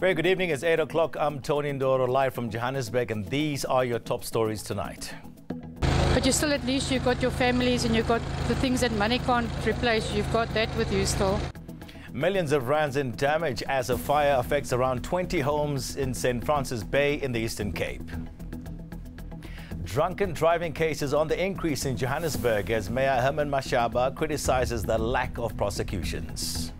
Very good evening. It's 8 o'clock. I'm Tony Ndoro, live from Johannesburg, and these are your top stories tonight. But you still, at least you've got your families and you've got the things that money can't replace. You've got that with you still. Millions of rands in damage as a fire affects around 20 homes in St. Francis Bay in the Eastern Cape. Drunken driving cases on the increase in Johannesburg as Mayor Herman Mashaba criticizes the lack of prosecutions.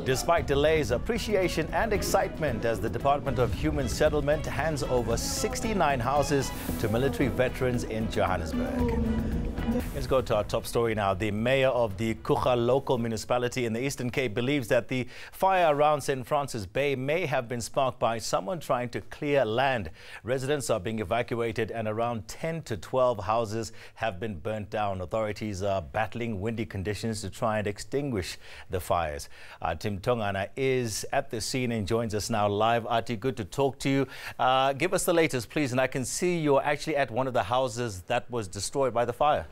Despite delays, appreciation and excitement as the Department of Human Settlement hands over 69 houses to military veterans in Johannesburg. Let's go to our top story now. The mayor of the Kucha local municipality in the Eastern Cape believes that the fire around St. Francis Bay may have been sparked by someone trying to clear land. Residents are being evacuated and around 10 to 12 houses have been burnt down. Authorities are battling windy conditions to try and extinguish the fires. Tim Tongana is at the scene and joins us now live. Ati, good to talk to you. Give us the latest, please. And I can see you're actually at one of the houses that was destroyed by the fire.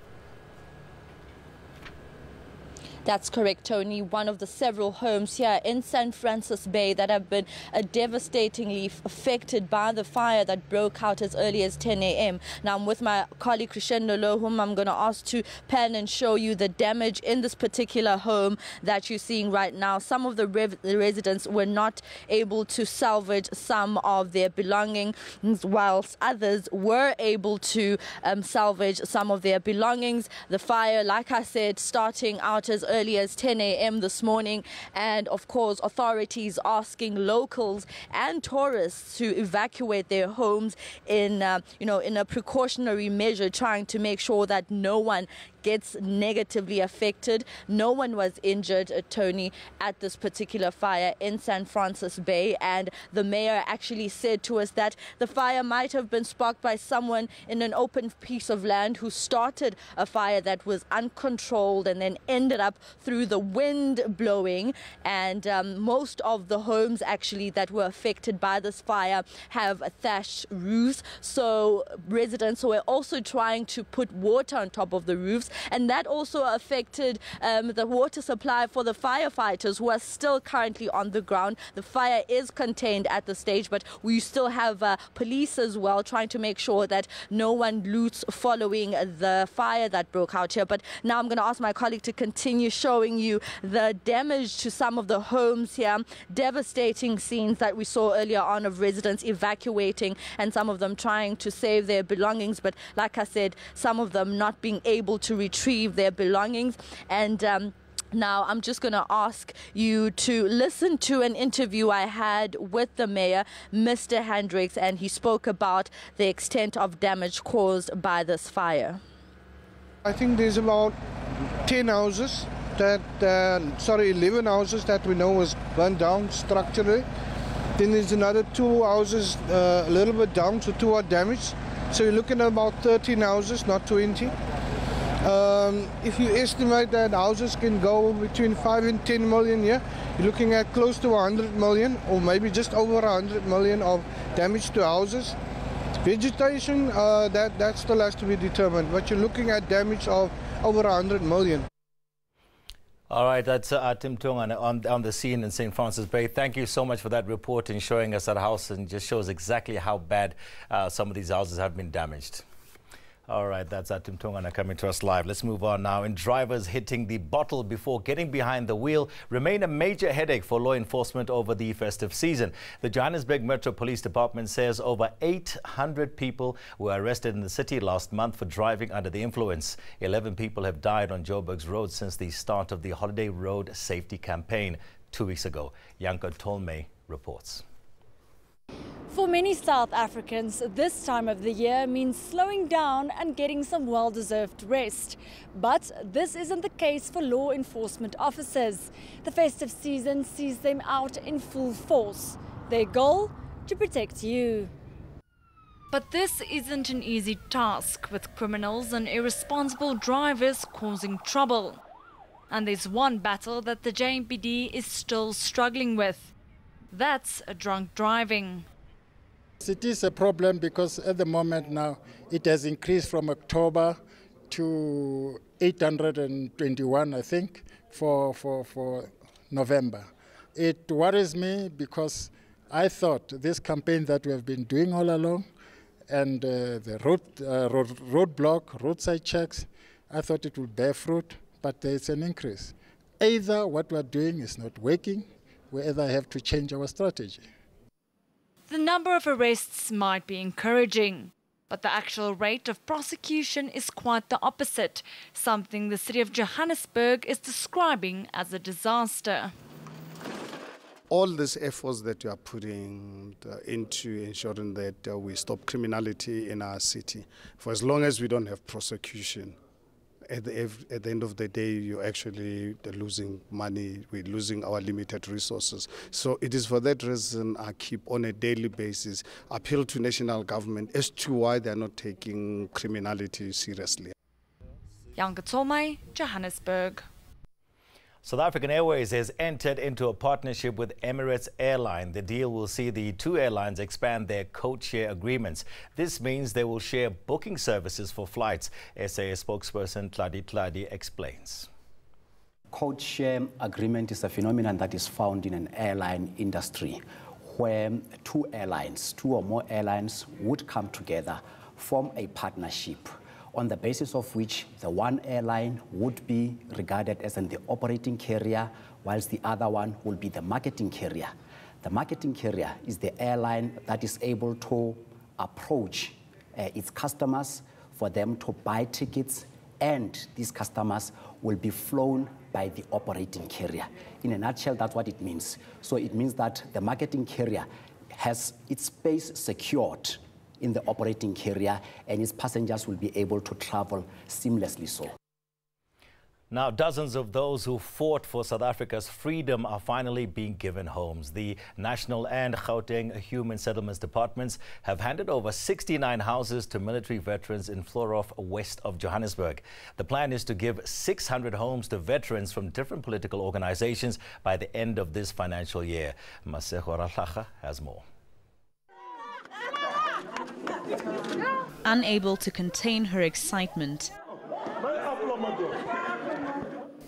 That's correct, Tony. One of the several homes here in St. Francis Bay that have been devastatingly affected by the fire that broke out as early as 10 a.m. Now, I'm with my colleague Crescendo Lo, whom I'm going to ask to pan and show you the damage in this particular home that you're seeing right now. Some of the residents were not able to salvage some of their belongings, whilst others were able to salvage some of their belongings. The fire, like I said, starting out as early as 10 a.m. this morning, and of course authorities asking locals and tourists to evacuate their homes in in a precautionary measure, trying to make sure that no one gets negatively affected. No one was injured, Tony, at this particular fire in St. Francis Bay, and the mayor actually said to us that the fire might have been sparked by someone in an open piece of land who started a fire that was uncontrolled and then ended up through the wind blowing. And most of the homes actually that were affected by this fire have thatched roofs, so residents were also trying to put water on top of the roofs, and that also affected the water supply for the firefighters who are still currently on the ground. The fire is contained at the stage, but we still have police as well trying to make sure that no one loots following the fire that broke out here. But now I'm going to ask my colleague to continue showing you the damage to some of the homes here. Devastating scenes that we saw earlier on of residents evacuating and some of them trying to save their belongings, but like I said, some of them not being able to retrieve their belongings. And now I'm just going to ask you to listen to an interview I had with the mayor, Mr. Hendricks, and he spoke about the extent of damage caused by this fire. I think there's about 10 houses that, 11 houses that we know was burned down structurally. Then there's another 2 houses a little bit down, so 2 are damaged. So you're looking at about 13 houses, not 20. If you estimate that houses can go between 5 and 10 million, you're looking at close to 100 million, or maybe just over 100 million of damage to houses. Vegetation, that still has to be determined, but you're looking at damage of over 100 million. All right, that's Tim Tongana on the scene in St. Francis Bay. Thank you so much for that report and showing us that house, and just shows exactly how bad some of these houses have been damaged. All right, that's Tim Tongana coming to us live. Let's move on now. And drivers hitting the bottle before getting behind the wheel remain a major headache for law enforcement over the festive season. The Johannesburg Metro Police Department says over 800 people were arrested in the city last month for driving under the influence. 11 people have died on Joburg's roads since the start of the Holiday Road Safety Campaign 2 weeks ago. Yanko Tolme reports. For many South Africans, this time of the year means slowing down and getting some well-deserved rest. But this isn't the case for law enforcement officers. The festive season sees them out in full force. Their goal? To protect you. But this isn't an easy task, with criminals and irresponsible drivers causing trouble. And there's one battle that the JMPD is still struggling with. That's drunk driving. It is a problem because at the moment now it has increased from October to 821, I think, for November. It worries me because I thought this campaign that we have been doing all along and the roadblock, roadside checks, I thought it would bear fruit, but there's an increase. Either what we're doing is not working, we either have to change our strategy. The number of arrests might be encouraging, but the actual rate of prosecution is quite the opposite, something the city of Johannesburg is describing as a disaster. All these efforts that you are putting into ensuring that we stop criminality in our city, for as long as we don't have prosecution, at the end of the day, you're actually losing money, we're losing our limited resources. So it is for that reason I keep on a daily basis appeal to national government as to why they're not taking criminality seriously. Janke Tolmay, Johannesburg. South African Airways has entered into a partnership with Emirates Airline. The deal will see the two airlines expand their code-share agreements. This means they will share booking services for flights. SAS spokesperson Tladi explains. Code-share agreement is a phenomenon that is found in an airline industry where two or more airlines would come together, form a partnership, on the basis of which the one airline would be regarded as the operating carrier, whilst the other one will be the marketing carrier. The marketing carrier is the airline that is able to approach its customers for them to buy tickets, and these customers will be flown by the operating carrier. In a nutshell, that's what it means. So it means that the marketing carrier has its space secured in the operating carrier, and its passengers will be able to travel seamlessly so. Now, dozens of those who fought for South Africa's freedom are finally being given homes. The National and Gauteng Human Settlements Departments have handed over 69 houses to military veterans in Vlorhof, west of Johannesburg. The plan is to give 600 homes to veterans from different political organizations by the end of this financial year. Masego Ratlaga has more. Unable to contain her excitement,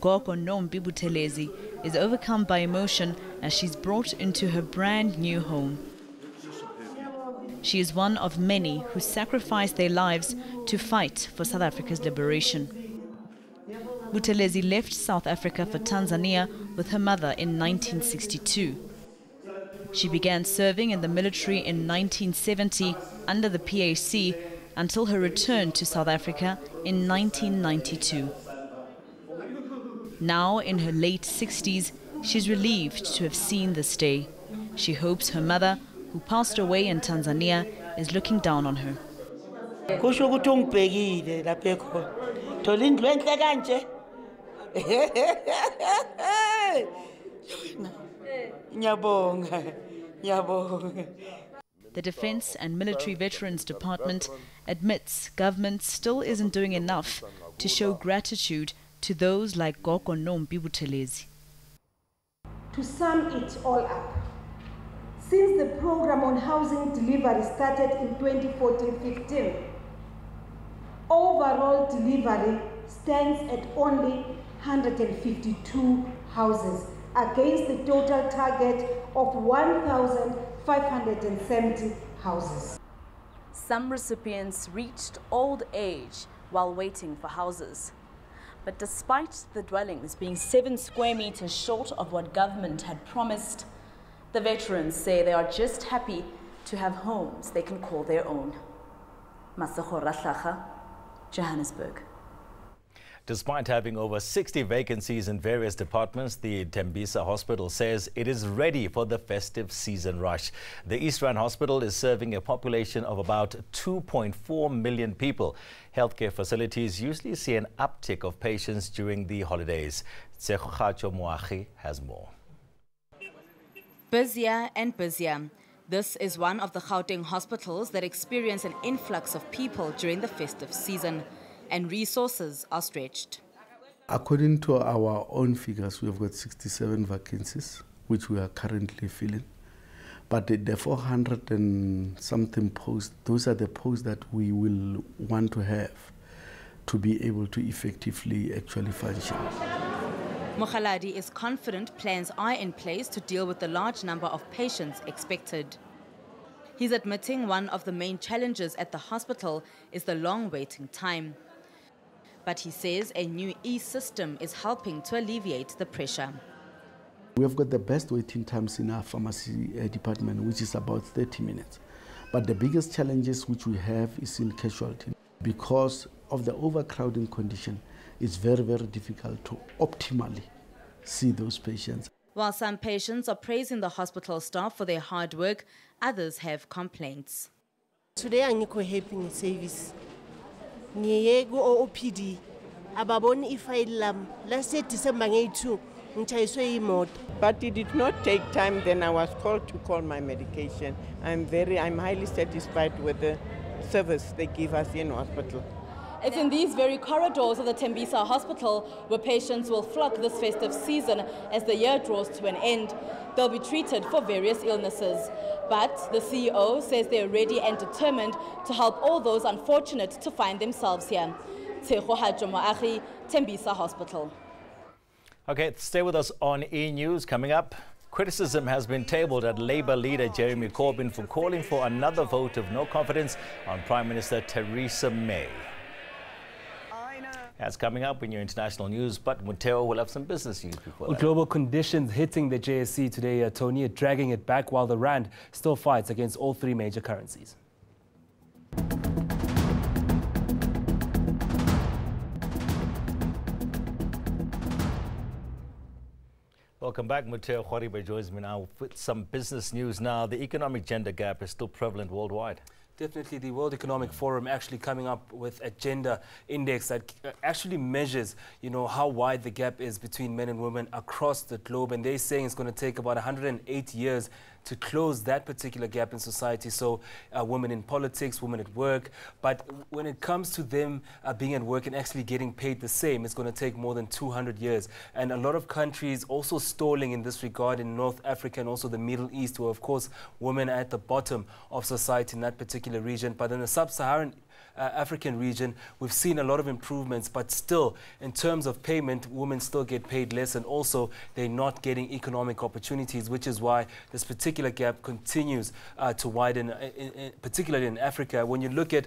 Gogo Nombi Buthelezi is overcome by emotion as she's brought into her brand new home. She is one of many who sacrificed their lives to fight for South Africa's liberation. Buthelezi left South Africa for Tanzania with her mother in 1962. She began serving in the military in 1970 under the PAC until her return to South Africa in 1992. Now, in her late 60s, she's relieved to have seen this day. She hopes her mother, who passed away in Tanzania, is looking down on her. The Defence and Military Veterans Department admits government still isn't doing enough to show gratitude to those like Gogo Nombi Buthelezi. To sum it all up, since the program on housing delivery started in 2014-15, overall delivery stands at only 152 houses against the total target of 1,570 houses. Some recipients reached old age while waiting for houses. But despite the dwellings being 7 square meters short of what government had promised, the veterans say they are just happy to have homes they can call their own. Masego Ratlaga, Johannesburg. Despite having over 60 vacancies in various departments, the Tembisa Hospital says it is ready for the festive season rush. The East Rand Hospital is serving a population of about 2.4 million people. Healthcare facilities usually see an uptick of patients during the holidays. Tsekhacho Moachi has more. Busier and busier. This is one of the Gauteng hospitals that experience an influx of people during the festive season, and resources are stretched. According to our own figures, we have got 67 vacancies, which we are currently filling. But the 400 and something posts, those are the posts that we will want to have. to be able to effectively actually function. Mokhaladi is confident plans are in place to deal with the large number of patients expected. He's admitting one of the main challenges at the hospital is the long waiting time. But he says a new e-system is helping to alleviate the pressure. We have got the best waiting times in our pharmacy department, which is about 30 minutes. But the biggest challenges which we have is in casualty. Because of the overcrowding condition, it's very, very difficult to optimally see those patients. While some patients are praising the hospital staff for their hard work, others have complaints. Today I'm happy in service. Ngiyego OPD ababoni ifile last December nge2 ngitshayiswe imoto. But it did not take time. Then I was called to call my medication. I'm highly satisfied with the service they give us in hospital. It's in these very corridors of the Tembisa Hospital where patients will flock this festive season as the year draws to an end. They'll be treated for various illnesses. But the CEO says they're ready and determined to help all those unfortunate to find themselves here. Tembisa Hospital. Okay, stay with us on eNews. Coming up, criticism has been tabled at Labour leader Jeremy Corbyn for calling for another vote of no confidence on Prime Minister Theresa May. That's coming up in your international news, but Muteo will have some business news before that. Global conditions hitting the JSE today, Tony, dragging it back while the rand still fights against all three major currencies. Welcome back. Muteo Khwaribe joins me now with some business news. Now, the economic gender gap is still prevalent worldwide. Definitely, the World Economic Forum actually coming up with a gender index that actually measures, how wide the gap is between men and women across the globe. And they're saying it's going to take about 108 years to close that particular gap in society. So women in politics, women at work. But when it comes to them being at work and actually getting paid the same, it's going to take more than 200 years. And a lot of countries also stalling in this regard in North Africa and also the Middle East, where, of course, women are at the bottom of society in that particular region. But in the sub-Saharan African region, we've seen a lot of improvements, but still, in terms of payment, women still get paid less, and also they're not getting economic opportunities, which is why this particular gap continues to widen, particularly in Africa. When you look at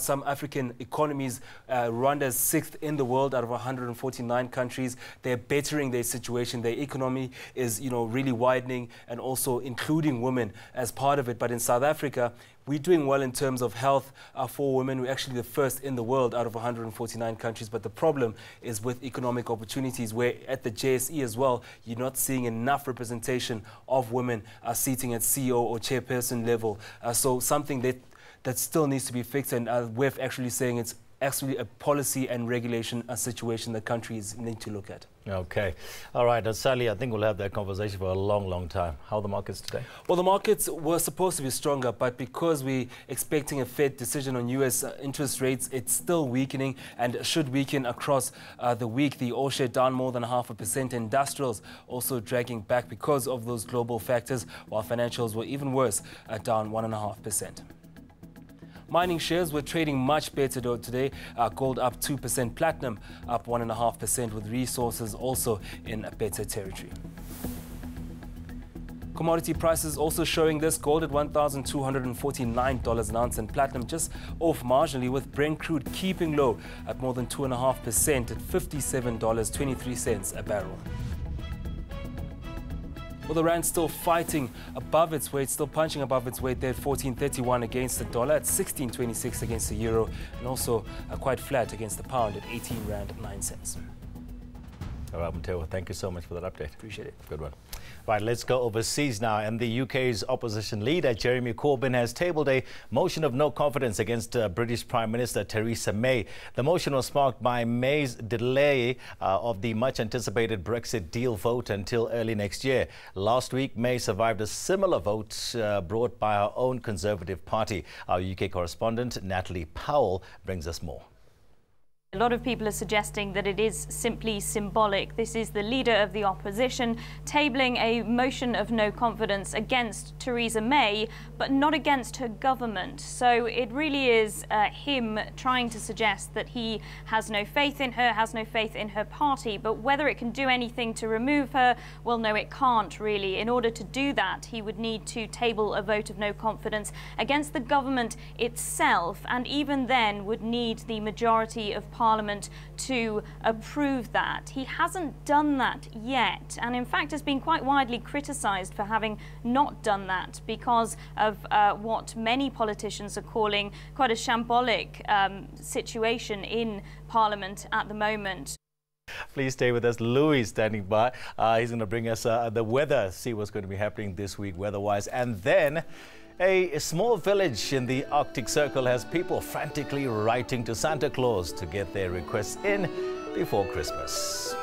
some African economies, Rwanda's 6th in the world out of 149 countries. They're bettering their situation. Their economy is, really widening, and also including women as part of it. But in South Africa, we're doing well in terms of health for women. We're actually the first in the world out of 149 countries. But the problem is with economic opportunities, where at the JSE as well, you're not seeing enough representation of women seating at CEO or chairperson level. So something that still needs to be fixed. And we're actually saying it's actually a policy and regulation situation that countries need to look at. Okay. All right. Sally, I think we'll have that conversation for a long, long time. How are the markets today? Well, the markets were supposed to be stronger, but because we're expecting a Fed decision on U.S. interest rates, it's still weakening and should weaken across the week. The all-share down more than 0.5%. Industrials also dragging back because of those global factors, while financials were even worse, down 1.5%. Mining shares were trading much better today. Gold up 2%, platinum up 1.5%, with resources also in a better territory. Commodity prices also showing this. Gold at $1,249 an ounce, and platinum just off marginally, with Brent crude keeping low at more than 2.5% at $57.23 a barrel. Well, the rand still fighting above its weight, still punching above its weight there at 14.31 against the dollar, at 16.26 against the euro, and also quite flat against the pound at 18 rand 9 cents. All right, Mateo, thank you so much for that update. Appreciate it. Good one. Right, let's go overseas now. And the UK's opposition leader, Jeremy Corbyn, has tabled a motion of no confidence against British Prime Minister Theresa May. The motion was sparked by May's delay of the much-anticipated Brexit deal vote until early next year. Last week, May survived a similar vote brought by our own Conservative Party. Our UK correspondent, Natalie Powell, brings us more. A lot of people are suggesting that it is simply symbolic. This is the leader of the opposition tabling a motion of no confidence against Theresa May, but not against her government. So it really is him trying to suggest that he has no faith in her, has no faith in her party, but whether it can do anything to remove her, well, no, it can't really. In order to do that, he would need to table a vote of no confidence against the government itself, and even then would need the majority of Parliament to approve that. He hasn't done that yet, and in fact has been quite widely criticised for having not done that because of what many politicians are calling quite a shambolic situation in Parliament at the moment. Please stay with us. Louis standing by. He's going to bring us the weather, see what's going to be happening this week weather-wise. And then a small village in the Arctic Circle has people frantically writing to Santa Claus to get their requests in before Christmas.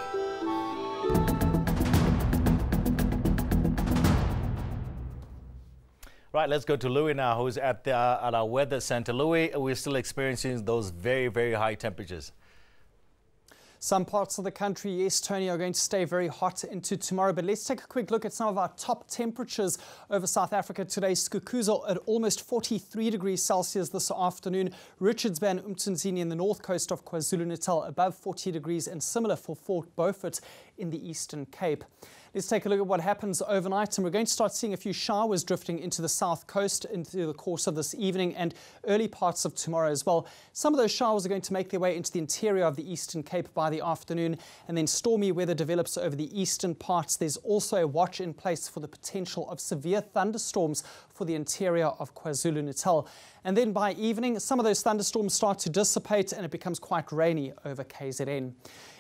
Right, let's go to Louis now, who's at our weather center. Louis, we're still experiencing those very, very high temperatures. Some parts of the country, yes, Tony, are going to stay very hot into tomorrow. But let's take a quick look at some of our top temperatures over South Africa today. Skukuza at almost 43 degrees Celsius this afternoon. Richards Bay and Umthunzini in the north coast of KwaZulu-Natal above 40 degrees, and similar for Fort Beaufort in the Eastern Cape. Let's take a look at what happens overnight, and we're going to start seeing a few showers drifting into the south coast into the course of this evening and early parts of tomorrow as well. Some of those showers are going to make their way into the interior of the Eastern Cape by the afternoon, and then stormy weather develops over the eastern parts. There's also a watch in place for the potential of severe thunderstorms for the interior of KwaZulu-Natal. And then by evening, some of those thunderstorms start to dissipate and it becomes quite rainy over KZN.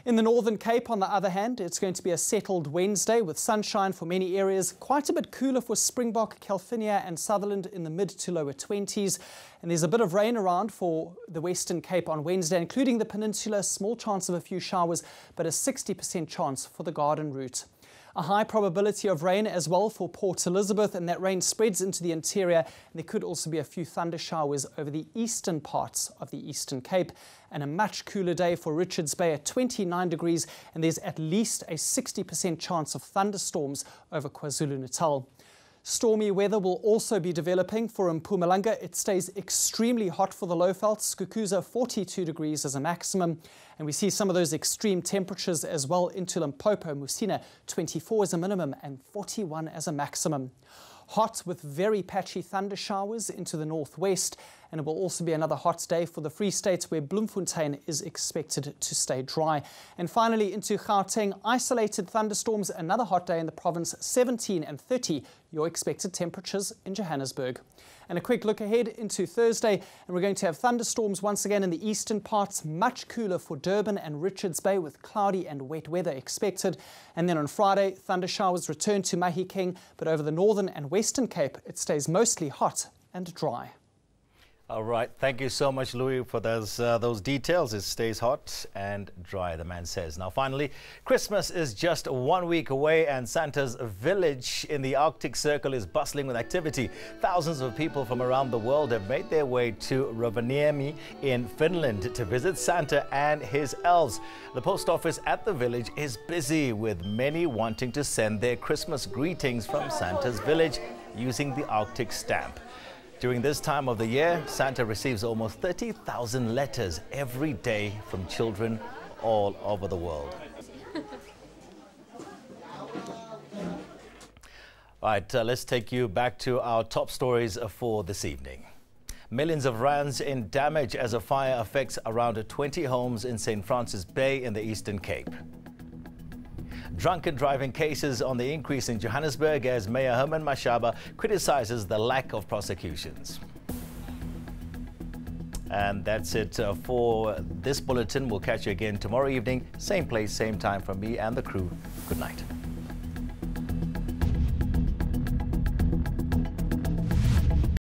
In the Northern Cape, on the other hand, it's going to be a settled Wednesday with sunshine for many areas. Quite a bit cooler for Springbok, Calvinia and Sutherland in the mid to lower 20s. And there's a bit of rain around for the Western Cape on Wednesday, including the peninsula. Small chance of a few showers, but a 60% chance for the Garden Route. A high probability of rain as well for Port Elizabeth, and that rain spreads into the interior, and there could also be a few thunder showers over the eastern parts of the Eastern Cape. And a much cooler day for Richards Bay at 29 degrees, and there's at least a 60% chance of thunderstorms over KwaZulu-Natal. Stormy weather will also be developing for Mpumalanga. It stays extremely hot for the Lowveld. Skukuza 42 degrees as a maximum. And we see some of those extreme temperatures as well into Limpopo, Musina 24 as a minimum and 41 as a maximum. Hot with very patchy thunder showers into the northwest, and it will also be another hot day for the Free State, where Bloemfontein is expected to stay dry. And finally into Gauteng, isolated thunderstorms, another hot day in the province, 17 and 30 your expected temperatures in Johannesburg. And a quick look ahead into Thursday, and we're going to have thunderstorms once again in the eastern parts, much cooler for Durban and Richards Bay with cloudy and wet weather expected. And then on Friday, thunder showers return to Mahikeng, but over the northern and western Cape, it stays mostly hot and dry. All right. Thank you so much, Louis, for those details. It stays hot and dry, the man says. Now, finally, Christmas is just 1 week away, and Santa's village in the Arctic Circle is bustling with activity. Thousands of people from around the world have made their way to Rovaniemi in Finland to visit Santa and his elves. The post office at the village is busy, with many wanting to send their Christmas greetings from Santa's village using the Arctic stamp. During this time of the year, Santa receives almost 30,000 letters every day from children all over the world. All right, let's take you back to our top stories for this evening. Millions of rands in damage as a fire affects around 20 homes in St. Francis Bay in the Eastern Cape. Drunken driving cases on the increase in Johannesburg as Mayor Herman Mashaba criticizes the lack of prosecutions. And that's it for this bulletin. We'll catch you again tomorrow evening, same place, same time from me and the crew. Good night.